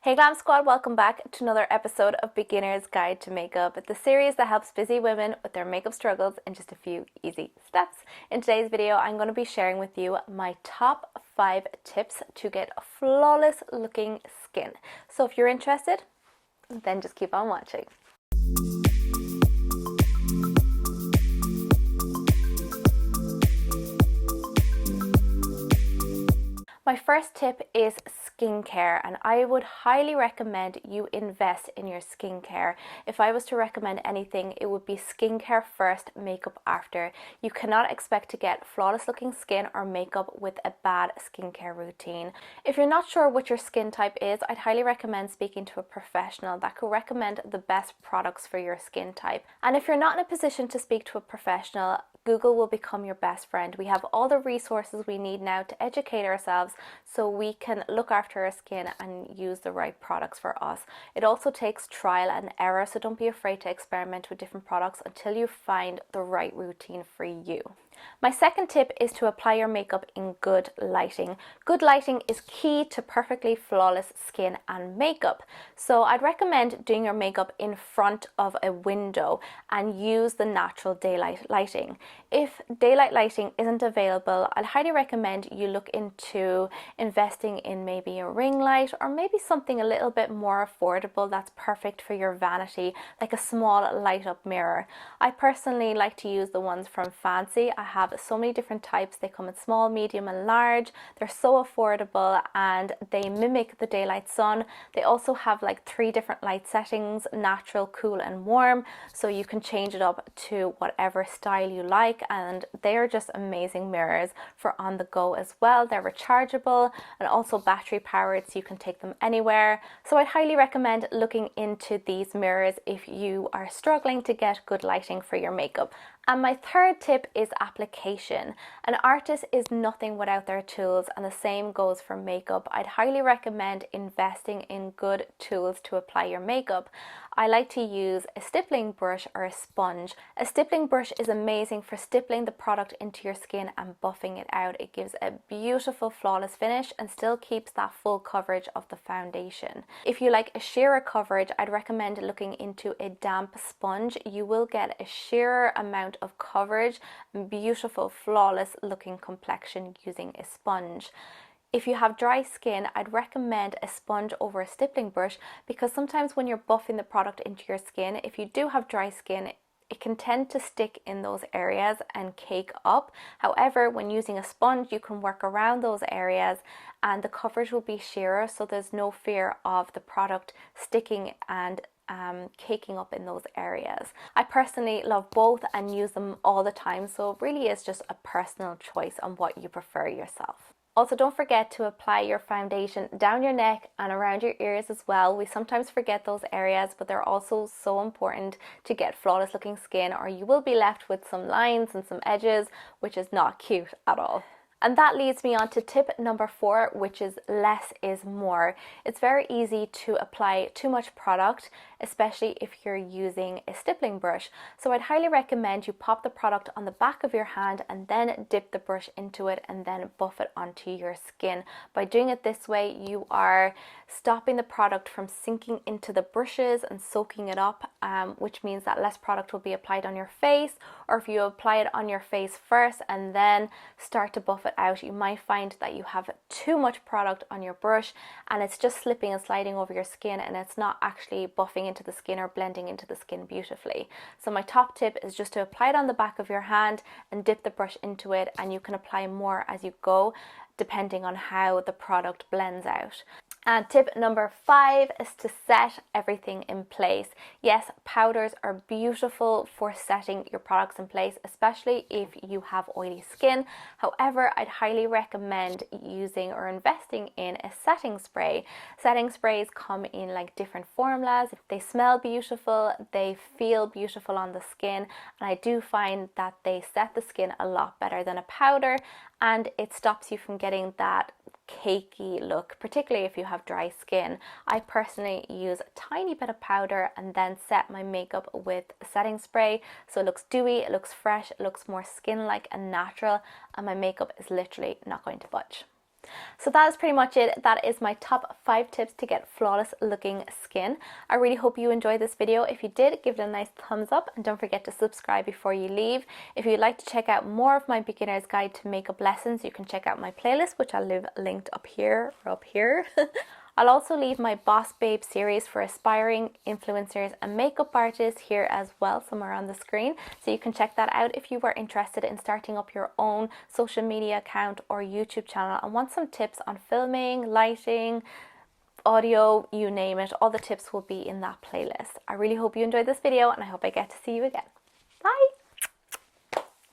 Hey Glam Squad, welcome back to another episode of Beginner's Guide to Makeup, the series that helps busy women with their makeup struggles in just a few easy steps. In today's video, I'm going to be sharing with you my top 5 tips to get flawless looking skin. So if you're interested, then just keep on watching. My first tip is skincare, and I would highly recommend you invest in your skincare. If I was to recommend anything, it would be skincare first, makeup after. You cannot expect to get flawless looking skin or makeup with a bad skincare routine. If you're not sure what your skin type is, I'd highly recommend speaking to a professional that could recommend the best products for your skin type. And if you're not in a position to speak to a professional, Google will become your best friend. We have all the resources we need now to educate ourselves so we can look after our skin and use the right products for us. It also takes trial and error, so don't be afraid to experiment with different products until you find the right routine for you. My second tip is to apply your makeup in good lighting. Good lighting is key to perfectly flawless skin and makeup. So I'd recommend doing your makeup in front of a window and use the natural daylight lighting. If daylight lighting isn't available, I'd highly recommend you look into investing in maybe a ring light or maybe something a little bit more affordable that's perfect for your vanity, like a small light up mirror. I personally like to use the ones from Fancy. I have so many different types. They come in small, medium and large. They're so affordable and they mimic the daylight sun. They also have like 3 different light settings: natural, cool and warm, so you can change it up to whatever style you like, and they are just amazing mirrors for on the go as well. They're rechargeable and also battery powered, so you can take them anywhere. So I'd highly recommend looking into these mirrors if you are struggling to get good lighting for your makeup. And my third tip is application. An artist is nothing without their tools, and the same goes for makeup. I'd highly recommend investing in good tools to apply your makeup. I like to use a stippling brush or a sponge. A stippling brush is amazing for stippling the product into your skin and buffing it out. It gives a beautiful flawless finish and still keeps that full coverage of the foundation. If you like a sheerer coverage, I'd recommend looking into a damp sponge. You will get a sheerer amount of coverage and beautiful flawless looking complexion using a sponge. If you have dry skin, I'd recommend a sponge over a stippling brush, because sometimes when you're buffing the product into your skin, if you do have dry skin, it can tend to stick in those areas and cake up. However, when using a sponge, you can work around those areas and the coverage will be sheerer, so there's no fear of the product sticking and caking up in those areas. I personally love both and use them all the time, so it really is just a personal choice on what you prefer yourself. Also, don't forget to apply your foundation down your neck and around your ears as well. We sometimes forget those areas, but they're also so important to get flawless looking skin, or you will be left with some lines and some edges, which is not cute at all. And that leads me on to tip number 4, which is less is more. It's very easy to apply too much product, especially if you're using a stippling brush. So I'd highly recommend you pop the product on the back of your hand and then dip the brush into it and then buff it onto your skin. By doing it this way, you are stopping the product from sinking into the brushes and soaking it up, which means that less product will be applied on your face. Or if you apply it on your face first and then start to buff it out, you might find that you have too much product on your brush and it's just slipping and sliding over your skin, and it's not actually buffing into the skin or blending into the skin beautifully. So my top tip is just to apply it on the back of your hand and dip the brush into it, and you can apply more as you go depending on how the product blends out. And tip number 5 is to set everything in place. Yes, powders are beautiful for setting your products in place, especially if you have oily skin. However, I'd highly recommend using or investing in a setting spray. Setting sprays come in like different formulas. They smell beautiful, they feel beautiful on the skin, and I do find that they set the skin a lot better than a powder, and it stops you from getting that cakey look, particularly if you have dry skin. I personally use a tiny bit of powder and then set my makeup with a setting spray, so it looks dewy, it looks fresh, it looks more skin-like and natural, and my makeup is literally not going to budge. So that is pretty much it. That is my top 5 tips to get flawless looking skin. I really hope you enjoyed this video. If you did, give it a nice thumbs up and don't forget to subscribe before you leave. If you'd like to check out more of my beginner's guide to makeup lessons, you can check out my playlist, which I'll leave linked up here or up here. I'll also leave my Boss Babe series for aspiring influencers and makeup artists here as well, somewhere on the screen. So you can check that out if you were interested in starting up your own social media account or YouTube channel and want some tips on filming, lighting, audio, you name it. All the tips will be in that playlist. I really hope you enjoyed this video and I hope I get to see you again.